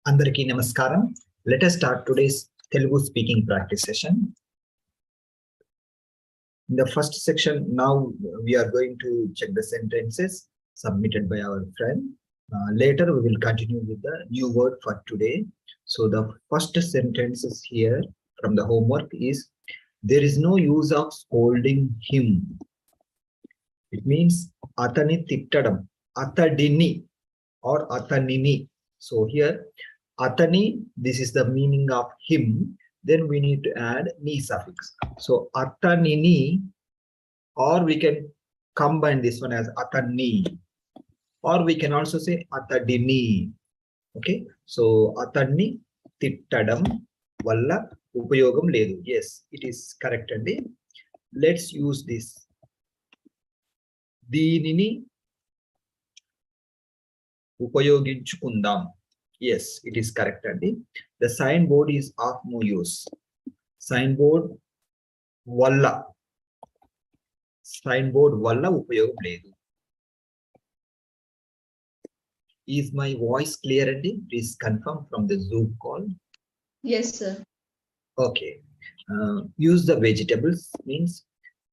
Andariki Namaskaram. Let us start today's Telugu speaking practice session. In the first section, now we are going to check the sentences submitted by our friend. Later, we will continue with the new word for today. So the first sentence is here from the homework is, there is no use of scolding him. It means Athanni thittadam, Athanni or Athannini. So here, Athanni, this is the meaning of him. Then we need to add ni suffix. So Athannini, or we can combine this one as Athanni, or we can also say Athadini. Okay, so Athanni thittadam valla upayogam ledhu. Yes, it is correct. And let's use this. Dheenini upayoginchukundam. Yes, it is correct. And the signboard is of no use. Signboard valla. Signboard valla upayogam ledhu. Is my voice clear, Andy? Please confirm from the Zoom call. Yes, sir. Okay. Use the vegetables means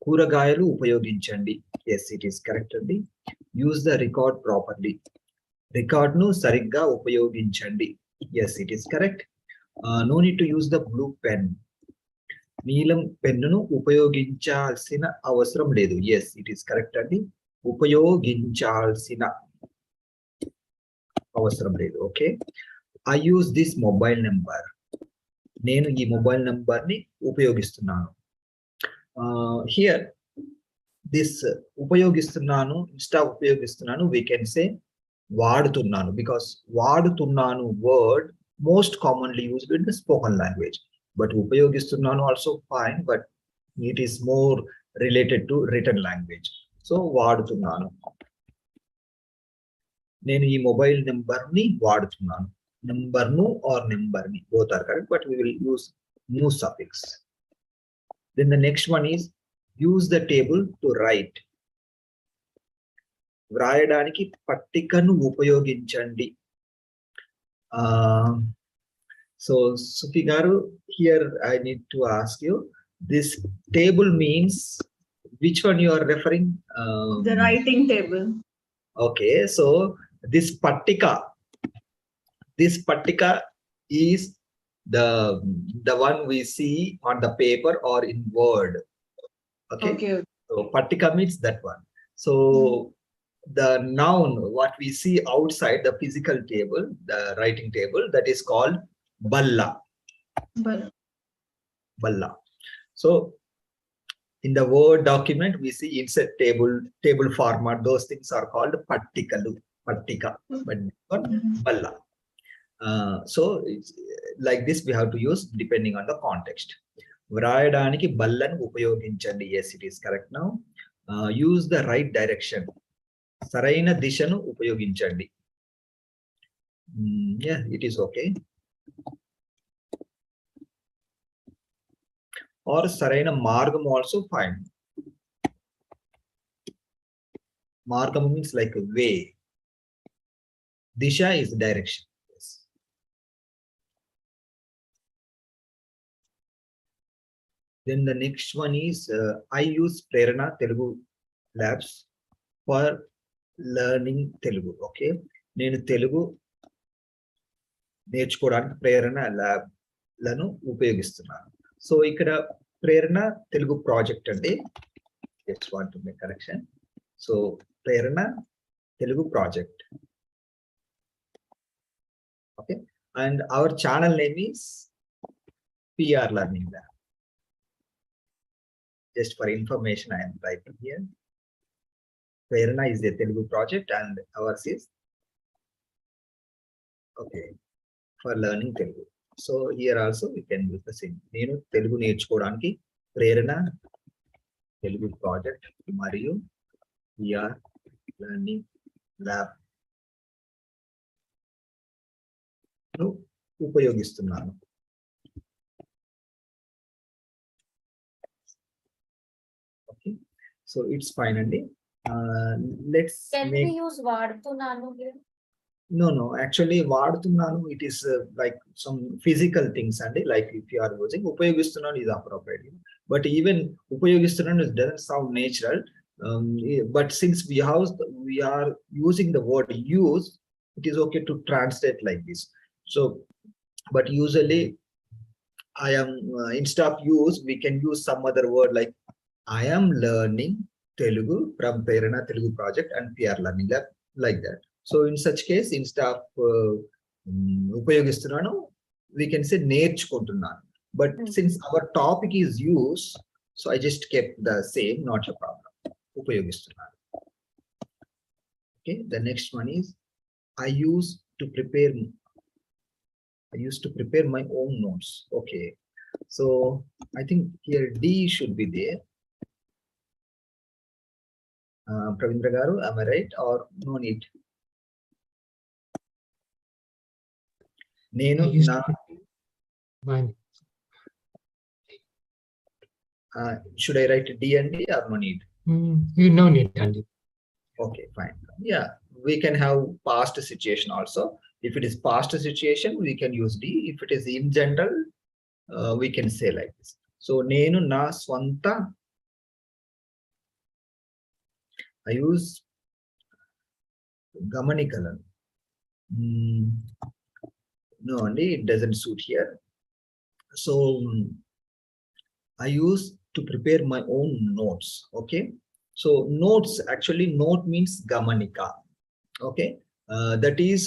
Kuragayalu upayoginchandi. Yes, it is correct, Andy. Use the record properly. Recordnu sarigga upayoginchandi. Yes, it is correct. No need to use the blue pen. Pen-Nilam pennu upayoginchaalsina avasaram ledhu. Yes, it is correct, Andy. Upayoginchaalsina avasaram ledhu. Okay. I use this mobile number. Naenu ee mobile number ni upayogistunnanu. Here, this upayogistunnanu, instead of upayogistunnanu, we can say vaaduthunnaanu, because vaaduthunnaanu word most commonly used in the spoken language. But upayogistunnanu also fine, but it is more related to written language. So vaaduthunnaanu. Nenu ee mobile number ni vaaduthunnaanu. Numbernu or numberni, both are correct, but we will use nu suffix. Then the next one is, use the table to write. Vrayadaniki pattikanu upayoginchandi. So Sufi garu, here I need to ask you, this table means which one you are referring? The writing table. Okay, so this pattika is the one we see on the paper or in word. Okay. So pattika means that one. So the noun, what we see outside the physical table, the writing table, that is called balla. Balla. So in the Word document, we see insert table format. Those things are called pattika, but balla. So it's like this we have to use depending on the context. Vrayadaniki ballanu upayoginchandi. Yes, it is correct now. Use the right direction. Saraina dishanu upayoginchandi. Yeah, it is okay. Or Saraina maargamunu also fine. Maargamunu means like a way. Disha is direction. Yes. Then the next one is, I use Prerana Telugu labs for learning Telugu. Okay. Nenu Telugu నేర్చుకోవడానికి ప్రేరణ lab లను ఉపయోగిస్తున్నాను. So ఇక్కడ ప్రేరణ Telugu project అండి. Just want to make correction. So Prerana Telugu project. Okay, and our channel name is PR Learning Lab. Just for information, I am writing here. Prerana is a Telugu project and ours is okay for learning Telugu. So here also we can use the same. Nenu Telugu నేర్చుకోవడానికి ప్రేరణ Telugu project మరియు PR Learning Lab ను ఉపయోగిస్తున్నాను. Okay, so it's fine, Andy. Let's Can we use vaaduthunnaanu here? No. Actually, vaaduthunnaanu, it is like some physical things, and like if you are using upayogistunnaanu is appropriate. But even upayogistunnaanu doesn't sound natural. But since we are using the word use, it is okay to translate like this. So, but usually I am instead of use, we can use some other word like I am learning Telugu from Prerana Telugu project and PR learning lab, like that. So in such case, instead of upayogistunnaanu, we can say నేర్చుకుంటున్నాను. But since our topic is use, so I just kept the same, not a problem. ఉపయోగిస్తున్నాను. Okay, the next one is I used to prepare my own notes. Okay, so I think here D should be there. Pravindra garu, am I right or no need? Naenu na should I write D and D or no need? You no need, Andy. Okay, fine. Yeah, we can have past situation also. If it is past situation, we can use D. If it is in general, we can say like this. So నేను నా స్వంత, I use గమనికలను. No, only it doesn't suit here. So I use to prepare my own notes. Okay, so notes, actually note means gamanika. Okay, that is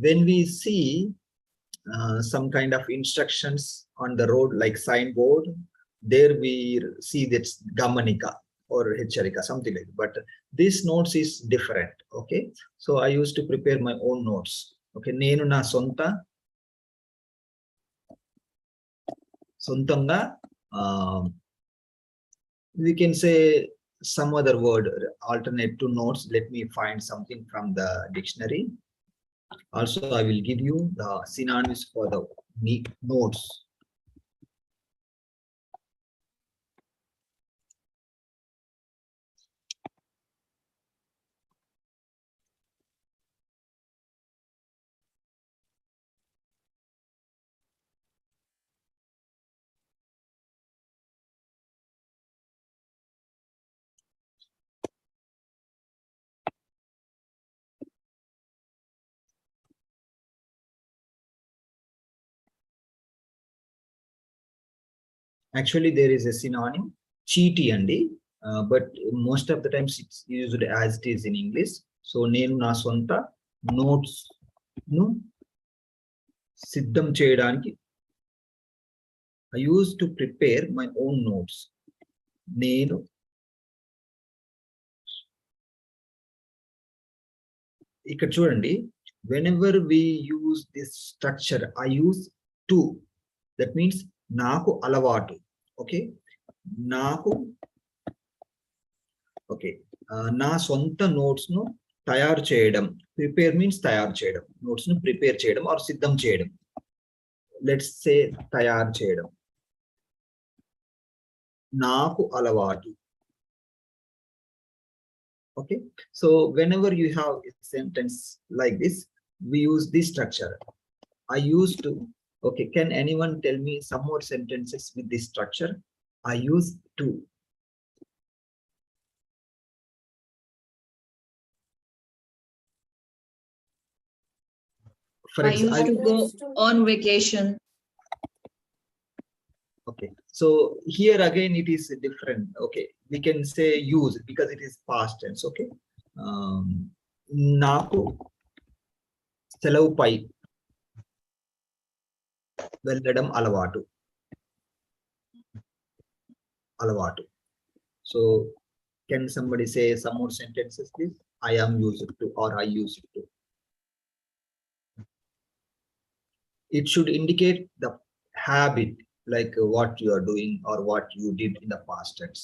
when we see some kind of instructions on the road like signboard, there we see that's gamanika or hecharika, something like that. But this notes is different. Okay, so I used to prepare my own notes. Okay, నేను నా సొంతంగా, we can say some other word alternate to notes. Let me find something from the dictionary. Also, I will give you the synonyms for the notes. Actually, there is a synonym, cheaty andi, but most of the times it's used as it is in English. So నేను నా సొంత notes ను సిద్ధం చేయడానికి, I used to prepare my own notes. నేను ఇక్కడ చూడండి, whenever we use this structure, I use to, that means నాకు అలవాటు. ఓకే, నాకు, ఓకే, నా సొంత నోట్స్ ను తయారు చేయడం. ప్రిపేర్ మీన్స్ తయారు చేయడం, నోట్స్ ను ప్రిపేర్ చేయడం ఆర్ సిద్ధం చేయడం. లెట్స్ సే తయారు చేయడం, నాకు అలవాటు. Okay, so whenever you have a sentence like this, we use this structure. I used to. Okay, can anyone tell me some more sentences with this structure? I used to. For I used to go on vacation. Okay, so here again it is different. Okay, we can say use because it is past tense. Okay, నాకు సెలవుపై వెళ్ళడం అలవాటు. So can somebody say some more sentences, please? I am used to or I used to. It should indicate the habit, like what you are doing or what you did in the past tense.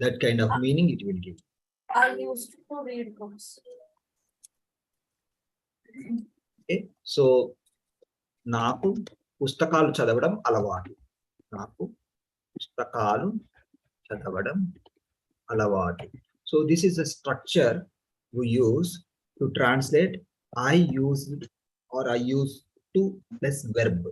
That kind of meaning it will give. I used to read books. Okay, so నాకు పుస్తకాలు చదవడం అలవాటు. నాకు పుస్తకాలు చదవడం అలవాటు. So this is a structure we use to translate I used or I used to plus verb.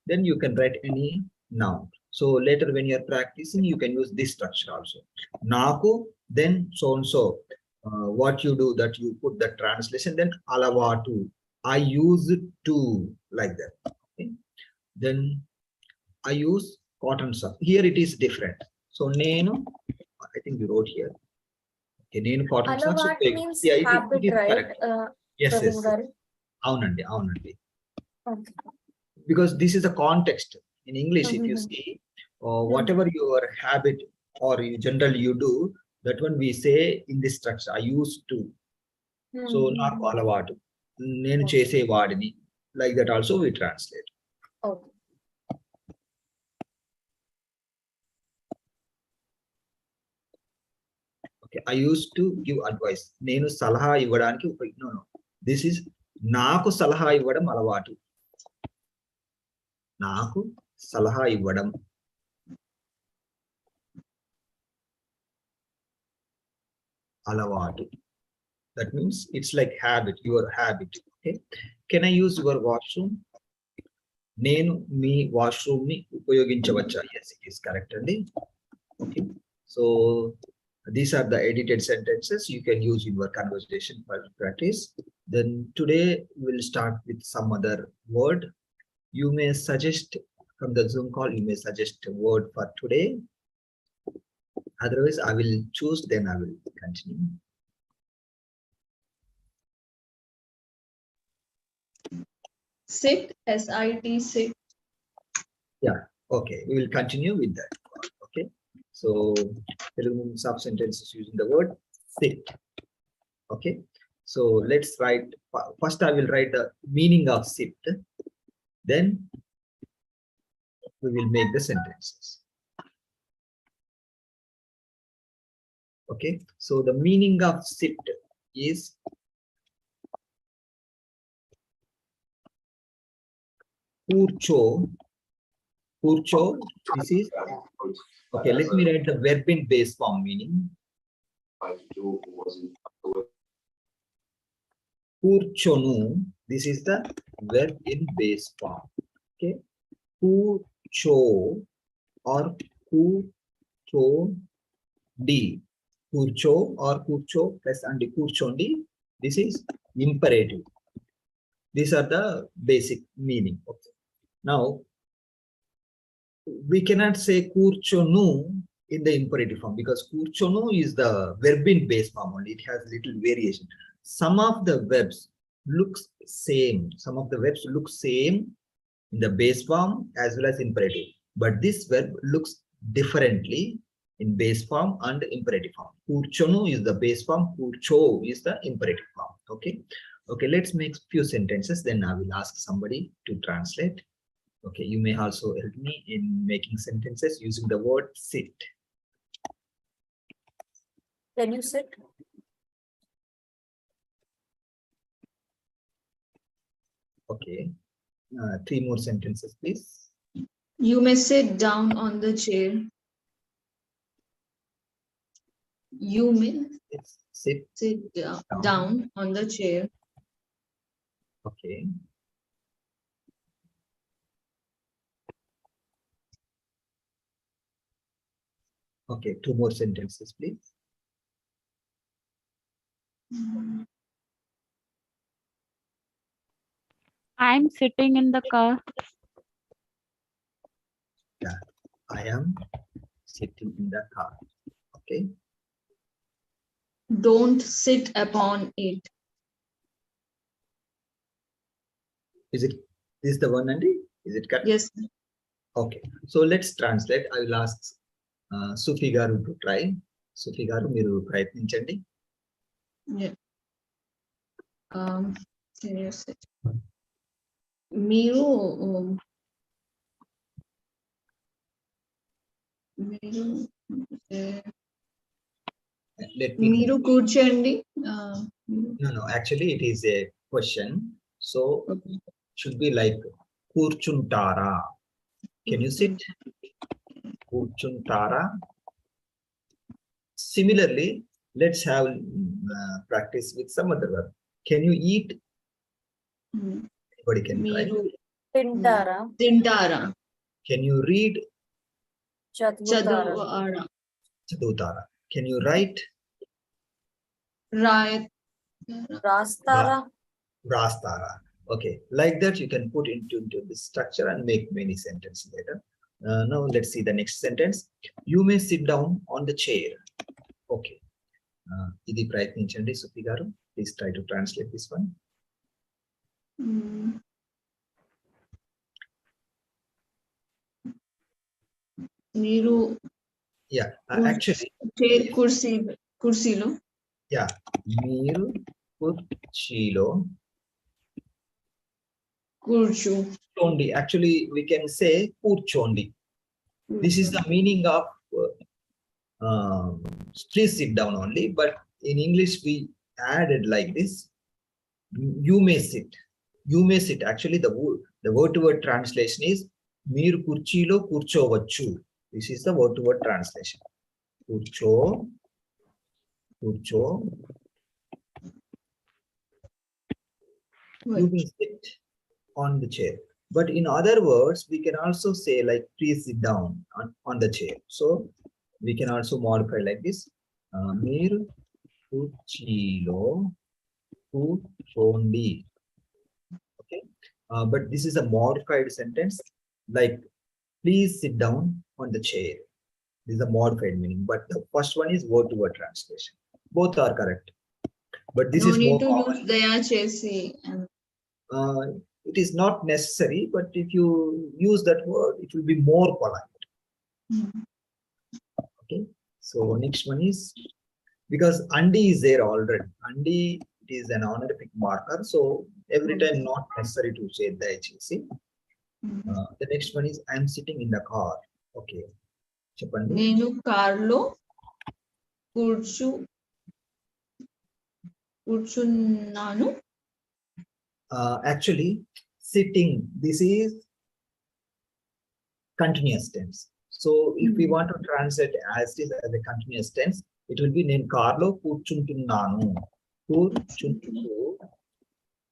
Then you can write any noun. So later when you are practicing, you can use this structure also. Naku, then so and so. What you do, that you put the translation, then alavatu. I used to, like that. Okay. Then I use cotton sock. Here it is different. So Naenu, I think you wrote here. Okay, Naenu cotton socks. Alavat means Yeah, habit, it is right? correct. Yes, Praveen yes. garu? Avunandi, avunandi. Okay. Because this is a context. In English, if you Mhm. see, whatever your habit or you generally you do, that one we say in this structure. I used to. So నాకు అలవాటు, నేను చేసే వాడిని, like that also we translate. Okay. Okay, I used to give advice. నేను సలహా ఇవ్వడానికి no, this is నాకు సలహా ఇవ్వడం అలవాటు. నాకు సలహా ఇవ్వడం అలవాటు. That means it's like habit, your habit. Okay. Can I use your washroom? నేను మీ వాష్రూమ్ ని ఉపయోగించవచ్చా? Yes, it is correct అండి. Okay. So these are the edited sentences you can use in your conversation for practice. Then today we'll start with some other word. You may suggest from the Zoom call, you may suggest a word for today. Otherwise, I will choose, then I will continue. Sit, S-I-T, sit. Yeah, okay, we will continue with that. Okay, so Telugu sub sentences using the word sit. Okay, so let's write. First, I will write the meaning of sit. Then we will make the sentences. Okay, so the meaning of sit is kurcho. Kurcho, this is, okay, let me write the verb in base form meaning. Kurchonu, this is the verb in base form. Okay, kurcho or kurchodi. Kurcho or kurcho plus and kurchondi, this is imperative. These are the basic meaning. Okay. Now, we cannot say kurchonu in the imperative form because kurchonu is the verb in base form only. It has little variation. Some of the verbs looks same. Some of the verbs look same in the base form as well as imperative. But this verb looks differently in base form and imperative form. Kurchonu is the base form. Kurcho is the imperative form. Okay. Okay, let's make few sentences. Then I will ask somebody to translate. Okay, you may also help me in making sentences using the word sit. Can you sit? Okay, 3 more sentences, please. You may sit down on the chair. You may Sit. sit down on the chair. Okay. Okay, 2 more sentences, please. I'm sitting in the car. Yeah, I am sitting in the car. Okay. Don't sit upon it. Is the one, Andy? Is it correct? Yes. Okay, so let's translate. I will ask Sufi garu to try. Sufi garu, మీరు ప్రయత్నించండి. Yeah. Can you sit? మీరు Let me మీరు కూర్చోండి. no, actually it is a question, so Okay. should be like కూర్చుంటారా. Can you sit? కూర్చుంటారా. Similarly, let's have practice with some other verb. Can you eat? Anybody can try. Meeru Tintara. Tintara. Can you read Chadvutara. Chaduvara. Chadutara? Can you write Rayat. Rastara. Rastara? Okay, like that you can put into this structure and make many sentences later. Now let's see the next sentence. You may sit down on the chair. Okay. Idi prayatninchandi Sufi garu. Please try to translate this one. Meeru Yeah, actually, chair kursilo. yeah, Meeru kurchilo Kurchu. chondi. Actually, we can say kurchondi. This is the meaning of please sit down only, but in English we added like this. You may sit. You may sit. Actually, the word-to-word translation is Meer kurchilo kurchovachu. This is the word-to-word translation. Kurcho. You may sit on the chair. But in other words, we can also say like please sit down on the chair. So we can also modify like this. Meer kurchilo kurchondi. Okay. But this is a modified sentence. Like please sit down on the chair. This is a modified meaning. But the first one is word-to-word translation. Both are correct. But this No is need more to common. use daya chesi. It is not necessary, but if you use that word, it will be more polite. Okay. So next one is, because andi is there already. Andi is an honorific marker. So every time not necessary to say dayachesi. The next one is I am sitting in the car. Okay. Chepandi. Nenu carlo kurchunnanu. Actually, sitting, this is continuous tense. So if we want to translate as it is as a continuous tense, it will be Nenu carlo kurchuntunnanu. Kurchuntunnanu.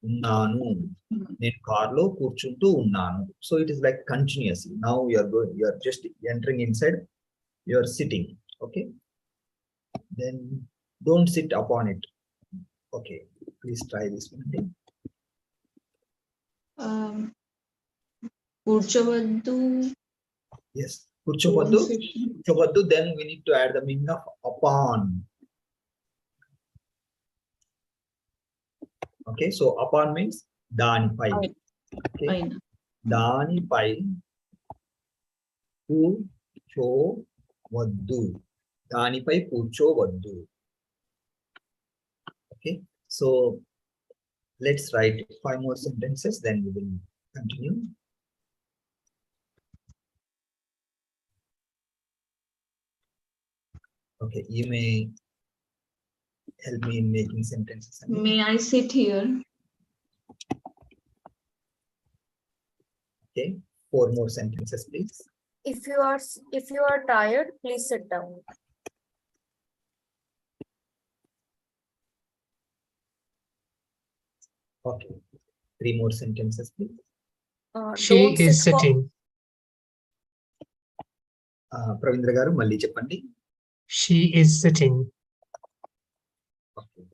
Nenu carlo kurchuntu unnanu. So it is like continuous. Now you are just entering inside. You are sitting. Okay. Then don't sit upon it. Okay. Please try this one. Kurchavaddu. Yes. Kurchavaddu. Then we need to add the meaning of upon. Okay. So upon means danipai. Okay. Danipai. Kurchavaddu. Danipai kurchavaddu. Okay. So let's write 5 more sentences, then we will continue. Okay, you may help me in making sentences. May I sit here? Okay, 4 more sentences, please. If you are tired, please sit down. Okay, 3 more sentences, please. She is sitting. Pravindra garu, malli cheppandi. She is sitting. Okay.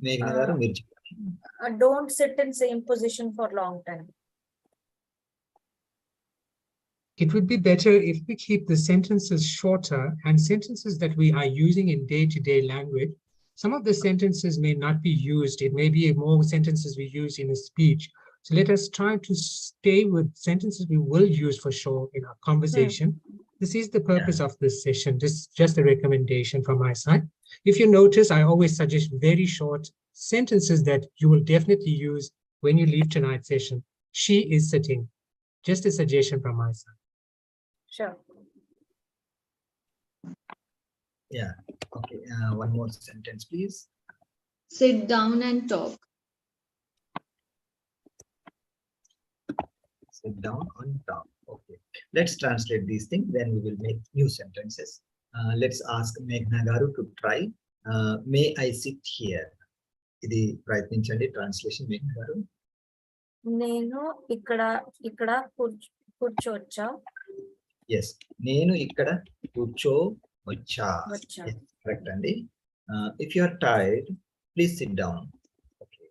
Meghna garu, meer cheppandi. Don't sit in same position for long time. It would be better if we keep the sentences shorter and sentences that we are using in day-to-day language. Some of the sentences may not be used. It may be more sentences we use in a speech. So let us try to stay with sentences we will use for sure in our conversation. This is the purpose of this session. This is just a recommendation from my side. If you notice, I always suggest very short sentences that you will definitely use when you leave tonight's session. She is sitting. Just a suggestion from my side. Sure. Yeah. Okay. 1 more sentence, please. Sit down and talk. Sit down and talk. Okay. Let's translate these things. Then we will make new sentences. Let's ask Meghna garu to try. May I sit here? ఇది ప్రయత్నించండి translation గారు. నేను ఇక్కడ కూర్చోవచ్చా? Yes, నేను ఇక్కడ కూర్చోవచ్చా. వచ్చా. Correct అండి. If you are tired please sit down. Okay,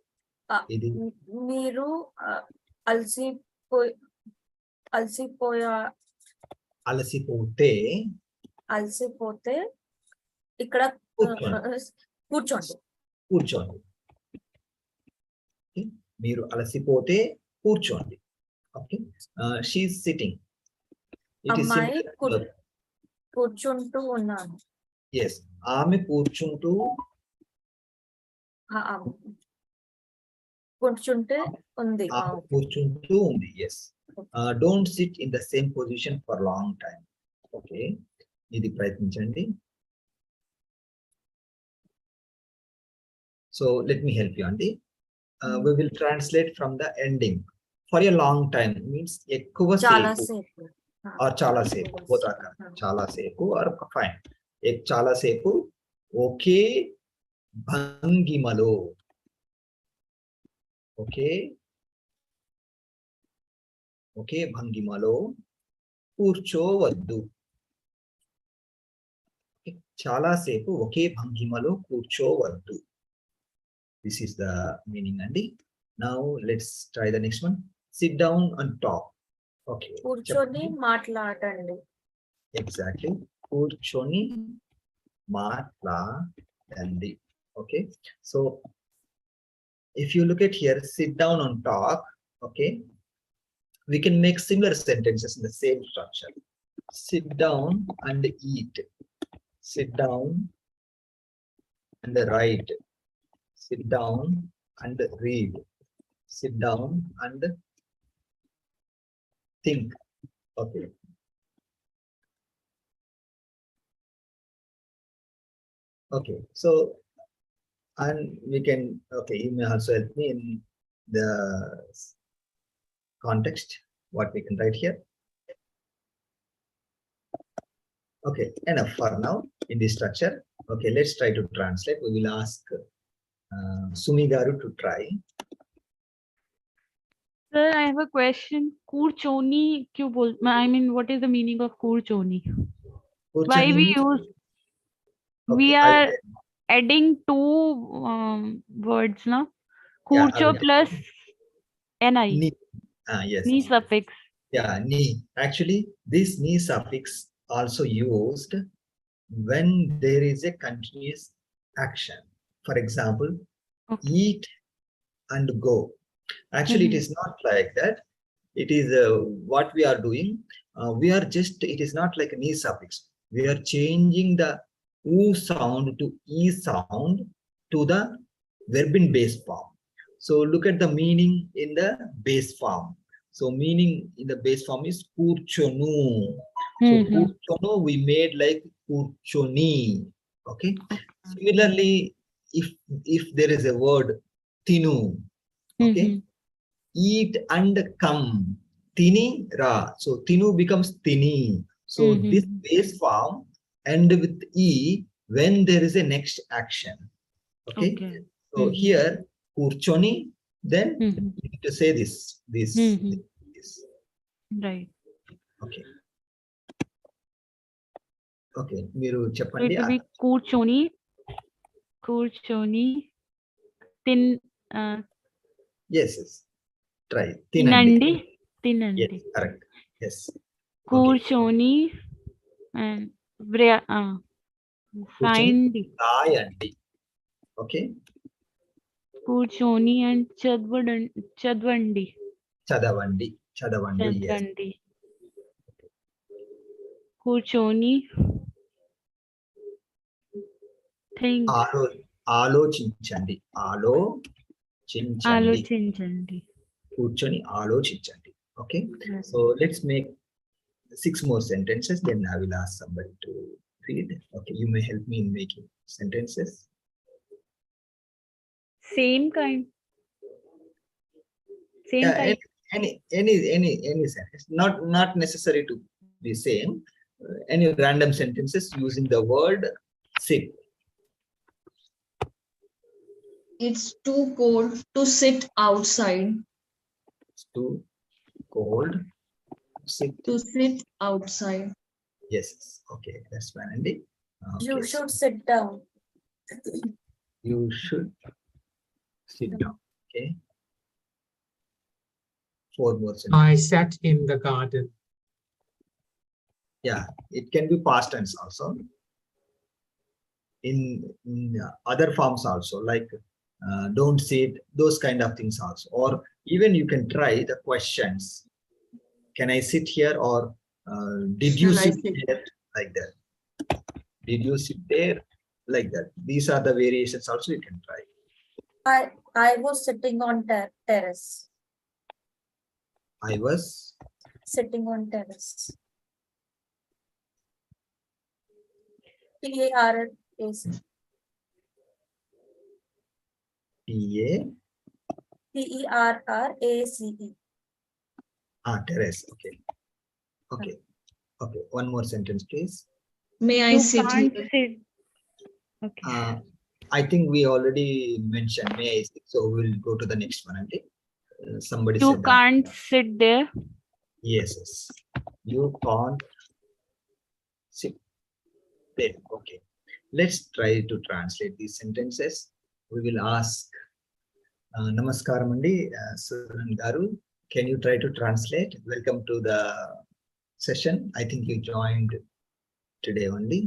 ఇది మీరు అలసిపోతే ఇక్కడ కూర్చోండి. కూర్చోండి. మీరు అలసిపోతే కూర్చోండి. Okay, she is sitting. అమ్మాయి కూర్చుంటూ ఉన్నాను. ఎస్, ఆమె కూర్చుంటూ కూర్చుంటే ఉంది. కూర్చుంటూ ఉంది. Yes, don't sit in the same position for long time. Okay, ఇది ప్రయత్నించండి. So let me help you అండి. We will translate from the ending. For a long time means ఎక్కువ సేపు or చాలా సేపు, both are correct. చాలా సేపు or fine. చాలా సేపు ఒకే భంగిమలో, ఒకే భంగిమలో కూర్చోవద్దు. చాలా సేపు ఒకే భంగిమలో కూర్చోవద్దు. This is the meaning, Andy. Now let's try the next one. Sit down and talk. Okay. కూర్చొని మాట్లాడండి. Exactly. కూర్చొని మాట్లాడండి. Okay. So if you look at here, sit down and talk. Okay. We can make similar sentences in the same structure. Sit down and eat. Sit down and write. Sit down and read. Sit down and think. Okay. Okay. So, and we can, okay, you may also help me in the context, what we can write here. Okay, enough for now in this structure. Okay, let's try to translate. We will ask Sumi garu to try. Sir, I have a question. Kurchoni क्यों बोल? I mean, what is the meaning of kurchoni? Why we use? Okay, We are adding two words, na? Kurcho plus ni. Ni. Yes. Ni suffix. Yeah, ni. Actually, this ni suffix also used when there is a continuous action. For example, Okay. eat and go. Actually, it is not like that. It is what we are doing. We are just, it is not like a ni suffix. We are changing the u sound to e sound to the verb in base form. So look at the meaning in the base form. So meaning in the base form is kurchonu. So kurchono we made like kurchoni. Okay. Similarly, if there is a word tinu, okay, eat and come, tini ra, so tinu becomes tini. So this base form end with e when there is a next action. Okay, so here kurchoni, then you need to say this. Right. Okay. Okay, మీరు So it చెప్పండి. will be kurchoni tin Yes, try tinandi. Yes, correct. Yes. Kurchoni and Vrayandi. Okay. Kurchoni and chadvandi. Chadavandi. Yes. Kurchoni. Think. ఆలోచించండి. ఆలోచించండి. కూర్చొని ఆలోచించండి. Okay. So let's make 6 more sentences. Then I will ask somebody to read. Okay. You may help me in making sentences. Same kind. Any sentence. Not necessary to be same. Any random sentences using the word sit. It's too cold to sit outside. It's too cold. Sit. To sit outside. Yes. Okay. That's fine, Andy. You Okay. should sit down. You should sit down. Okay. 4 more sentences. I sat in the garden. Yeah, it can be past tense also. In other forms also, like don't sit, those kind of things also. Or even you can try the questions. Can I sit here? Or did you Shall I sit sit? there? Like that. Did you sit there? Like that. These are the variations also you can try. I was sitting on terrace. I was Sitting on terrace. T-A-R-A-C. T-A, T-E-R-R-A-C-E. terrace. Okay. Okay. Okay. One more sentence, please. May I You sit can't here? sit. Okay. I think we already mentioned may I sit, so we'll go to the next one. Okay. Somebody You said that. can't sit there. Yes, yes. You can't sit there. Okay. Let's try to translate these sentences. We will ask Namaskaram Andi, Suran Garu. Can you try to translate? Welcome to the session. I think you joined today only.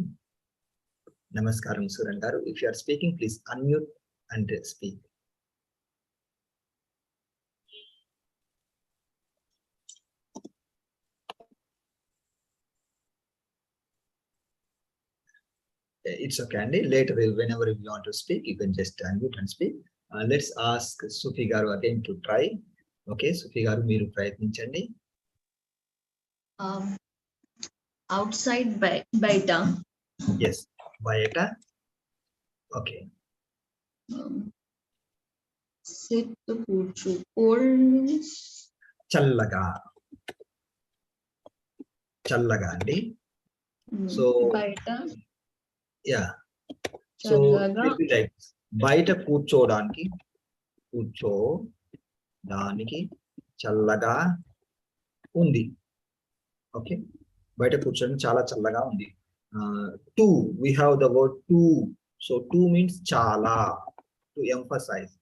Namaskaram Suran Garu. If you are speaking, please unmute and speak. It's okay, Andy. Later, whenever you want to speak, you can just unmute and speak. Let's ask Sufi Garu again to try. Okay, Sufi Garu, మీరు ప్రయత్నించండి. Outside baita. Yes, బయట. Okay. Sit కూర్చో. Cold means చల్లగా. చల్లగా అండి. So, baita. yeah. So, it will be like బయట కూర్చోడానికి చల్లగా ఉంది. Okay. బయట కూర్చోడానికి చాలా చల్లగా ఉంది. Two, we have the word two. So, two means చాలా, to emphasize.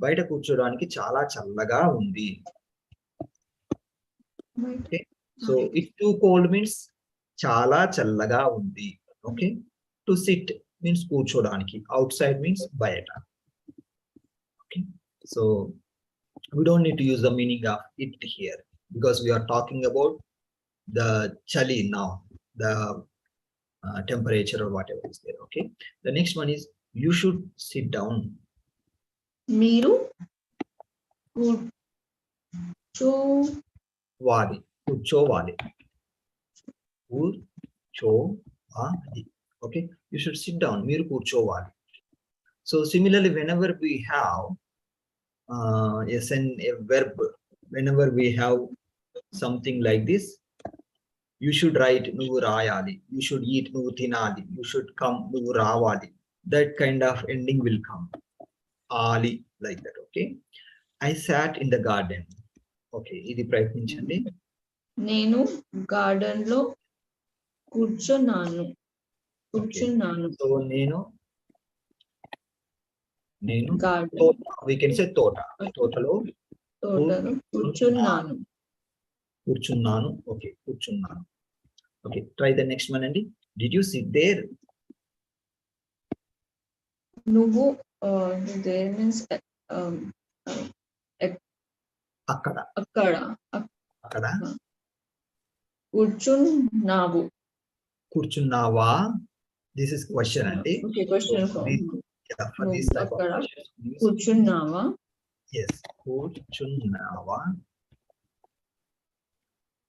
బయట కూర్చోడానికి చాలా చల్లగా ఉంది. Okay. So, if too cold means చాలా చల్లగా ఉంది. Okay. To sit means కూర్చోడానికి. Outside means బయట. Okay. So we don't need to use the meaning of it here because we are talking about the chali now, the temperature or whatever is there. Okay. The next one is you should sit down. మీరు కూర్చోవాలి. కూర్చోవాలి. కూర్చోవాలి. Okay, you should sit down. Meer kurchovali. So similarly, whenever we have a verb, whenever we have something like this, you should write nuvu rayali. You should eat nuvu tinali. You should come nuvu ravali. That kind of ending will come. Ali, like that. Okay. I sat in the garden. Okay, idi prayatninchandi. నేను garden లో కూర్చున్నాను. So నేను garden we can say తోటలో కూర్చున్నాను. Okay, కూర్చున్నాను. Okay, try the next one, Andy. Did you sit there? నువ్వు there means అక్కడ కూర్చున్నావా? This is question, Andy. Okay, question for this type of questions, కూర్చున్నావా? Yes, కూర్చున్నావా.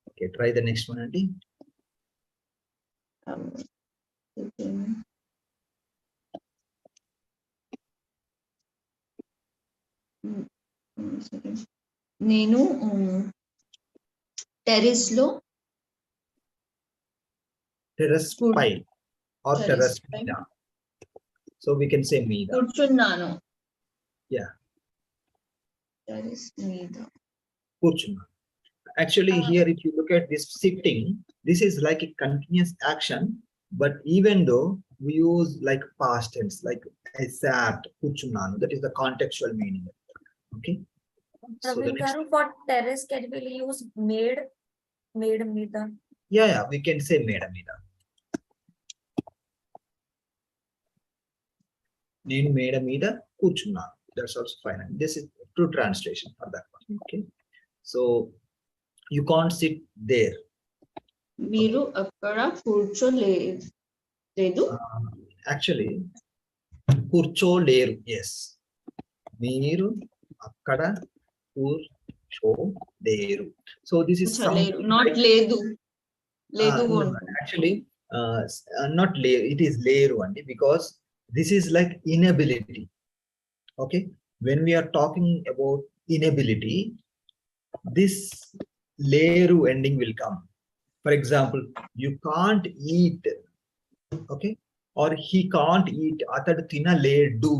Okay, try the next one, Andy. నేను terrace pi or terrace మీద. So we can say మీద. కూర్చున్నాను. That is Nida. Kurchuna. Actually, here, if you look at this sitting, this is like a continuous action. But even though we use like past tense, like I sat, kurchunnanu, that is the contextual meaning. Okay. So the Praveen next, Garu, for terrace, can we use made Mida? yeah, we can say meda mida. Nenu meda mida kurchunnanu. That's also fine. And this is true translation for that one. Okay. So you can't sit there. మీరు అక్కడ కూర్చోలేదు. Actually, కూర్చోలేరు. Yes. మీరు అక్కడ కూర్చోలేరు. So this is కూర్చోలేరు. something Not like, లేదు. లేదు no, ఉంటుంది. actually, not leru. It is leru only because this is like inability. Okay. When we are talking about inability, this leru ending will come. For example, you can't eat. Okay. Or he can't eat. Atadu tinaledu.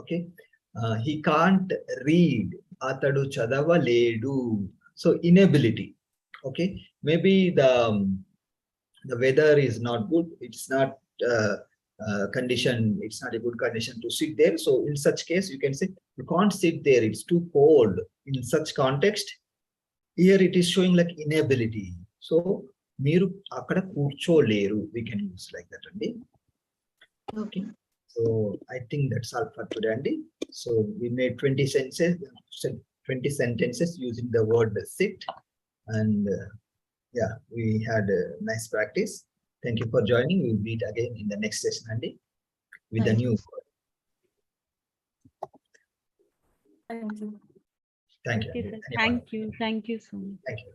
Okay. He can't read. Atadu chadavaledu. So inability. Okay. Maybe the weather is not good. It's not condition. It's not a good condition to sit there. So in such case, you can say you can't sit there. It's too cold. In such context, here it is showing like inability. So మీరు అక్కడ కూర్చోలేరు. We can use like that only. Okay. So I think that's all for today, Andy. So we made 20 sentences using the word sit, and yeah, we had a nice practice. Thank you for joining. We'll meet again in the next session, Andy, with a new word. Thank you. Thank you. Okay, Andy. sir. Thank you. Thank you so much. Thank you.